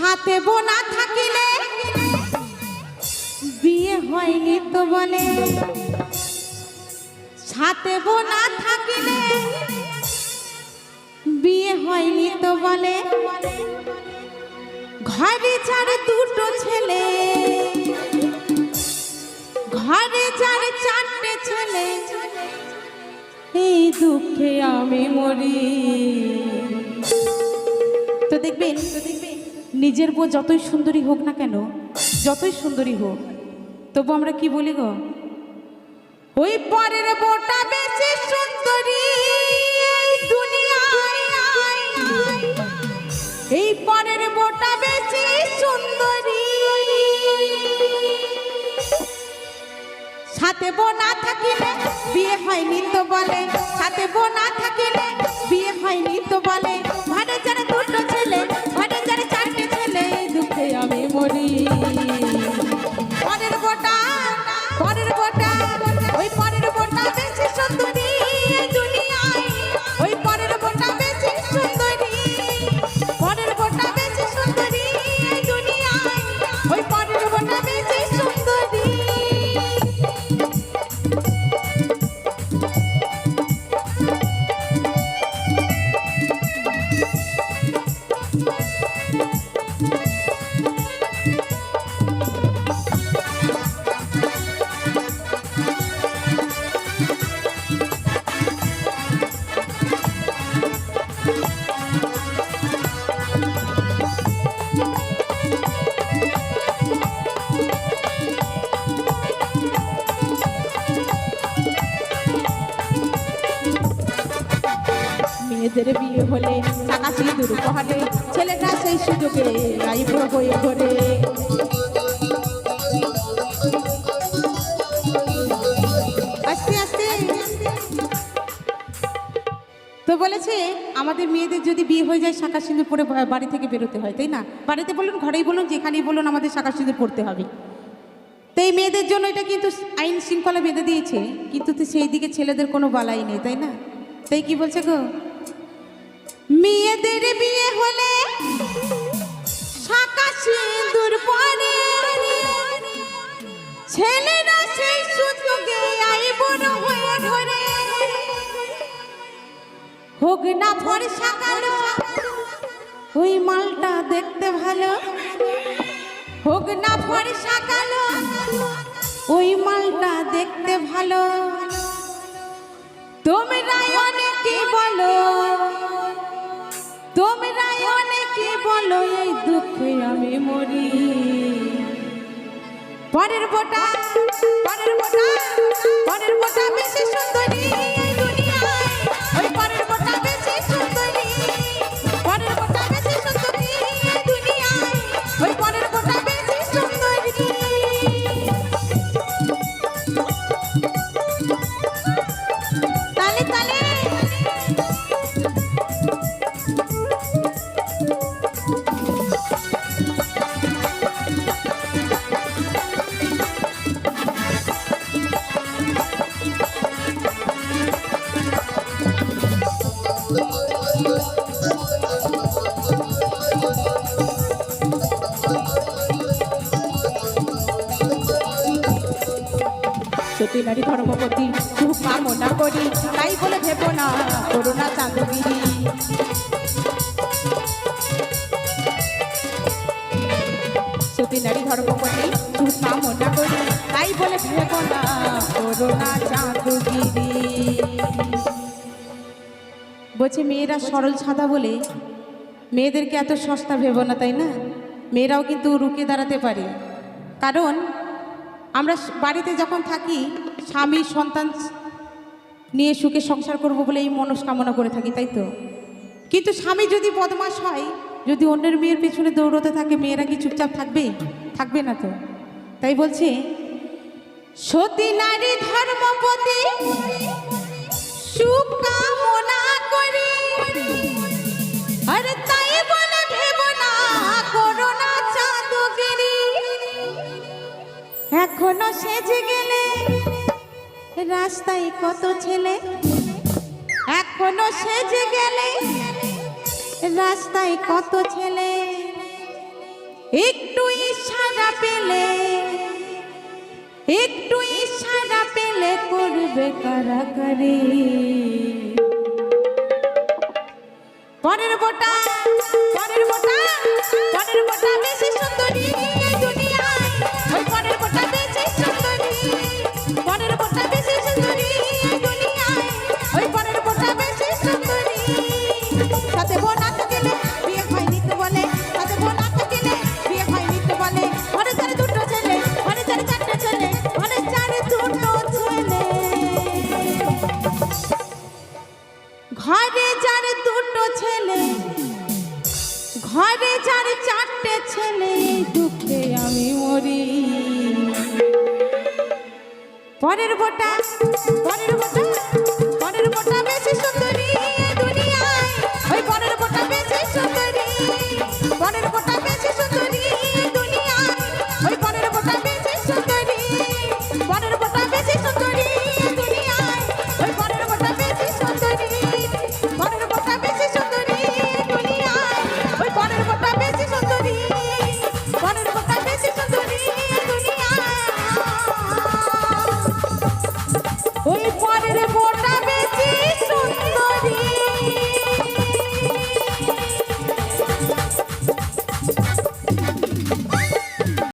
সাথে বোনা থাকিলে বিয়ে হয়নি তো বলে, সাথে বোনা থাকিলে বিয়ে হয়নি তো বলে, ঘরে যার দুটো ছেলে, ঘরে যার চারটে ছেলে, এই দুঃখে আমি মরি। তো দেখবেন নিজের বউ যতই সুন্দরী হোক না কেন, যতই সুন্দরী হোক, তবু আমরা কি বলি গো, ওই পরের বউটা বেশি সুন্দরী দুনিয়ায়, এই পরের বউটা বেশি সুন্দরী। সাথে বউ না থাকিলে বিয়ে হয়নি তো বলে, সাথে বউ না থাকিলে বিয়ে হয়নি তো বলে, ঘরে যারা দুটো ছেলে, ঘরে যারা চারটে ছেলে, দুঃখে আমি মরি। পরের বউটা, পরের বউটা, ওই পরের বউটা বেশি সুন্দরী দুনিয়ায়, ওই পরের বউটা বেশি সুন্দরী, পরের বউটা বেশি সুন্দরী দুনিয়ায়, ওই পরের বউটা বেশি সুন্দরী। মেয়েদের বিয়ে হলে টাকা সিঁদুর উপহারে, ছেলেটা সেই সুযোগে আইব হয়ে ঘরে। আস্তে আস্তে তো বলেছে আমাদের মেয়েদের যদি বিয়ে হয়ে যায় শাঁখা সিঁদুর পরে বাড়ি থেকে বেরোতে হয়, তাই না? বাড়িতে বলুন, ঘরেই বলুন, যেখানেই বলুন, আমাদের শাঁখা সিঁদুর পড়তে হবে। তো এই মেয়েদের জন্য এটা কিন্তু আইন শৃঙ্খলা বেঁধে দিয়েছে, কিন্তু তো সেই দিকে ছেলেদের কোনো বালাই নেই, তাই না? তাই কি বলছে গো, মেয়েদের বিয়ে হলে শাঁখা সিঁদুর পরে, ছেলেরা সেই সুযোগে আইব হয়ে ঘরে। হোক না ফর্সা কালো, ওই মালটা দেখতে ভালো, হোক না ফর্সা কালো, ওই মালটা দেখতে ভালো। তোমরাই অনেকে বলো, তোমরাই অনেকে বলো, এই দুঃখে আমি মরি। পরের বউটা, পরের বউটা, পরের বউটা বেশি সুন্দরী দুনিয়ায়, ওই পরের বউটা বেশি সুন্দরী, পরের বউটা বেশি সুন্দরী দুনিয়ায়, ওই পরের বউটা বেশি সুন্দরী। তালে তালে সতী নারী ধর্মপতি খুব কামনা করি, তাই বলে ভেবো না করোনা চাঁদগিরি। সতী নারী ধর্মপতি খুব কামনা করি, তাই বলে ভেবো না করোনা চাঁদগিরি। বলছে মেয়েরা সরল সাদা বলে মেয়েদেরকে এত সস্তা ভেবো না, তাই না? মেয়েরাও কিন্তু রুখে দাঁড়াতে পারে, কারণ আমরা বাড়িতে যখন থাকি স্বামী সন্তান নিয়ে সুখে সংসার করব বলে এই মনস্কামনা করে থাকি, তাই তো? কিন্তু স্বামী যদি বদমাশ হয়, যদি অন্যের মেয়ের পেছনে দৌড়তে থাকে, মেয়েরা কি চুপচাপ থাকবে? থাকবে না তো। তাই বলছে সতী নারী ধর্মপতি সুখ কামনা করি, আরে তাই বলে ভেবো না করোনা চাঁদগিরি। এখনো সেজে গেলে রাস্তায় কত ছেলে, এখনো সেজে গেলে রাস্তায় কত ছেলে, একটু ইশারা পেলে, একটু ইশারা পেলে করবে কারাকারি। পরের বোটা, পরের বোটা, পরের বোটা বেশি সুন্দরী এই দুনিয়ায়। ওই পরের বোটা বেশি সুন্দরী, পরের বোটা বেশি সুন্দরী এই দুনিয়ায়। ওই পরের বোটা বেশি সুন্দরী। সাথে বোনা গেলে বিয়ে হয়নি তো বলে, সাথে বোনা গেলে বিয়ে হয়নি তো বলে। ঘরে চারে দুটো ছেলে, ঘরে চারে চারটে ছেলে, ঘরে চারে দুটো ছেলে, ঘরে যার দুটো ছেলে, ঘরে যার চারটে ছেলে, দুঃখে আমি মরি। পরের বোটা, পরের বোটা,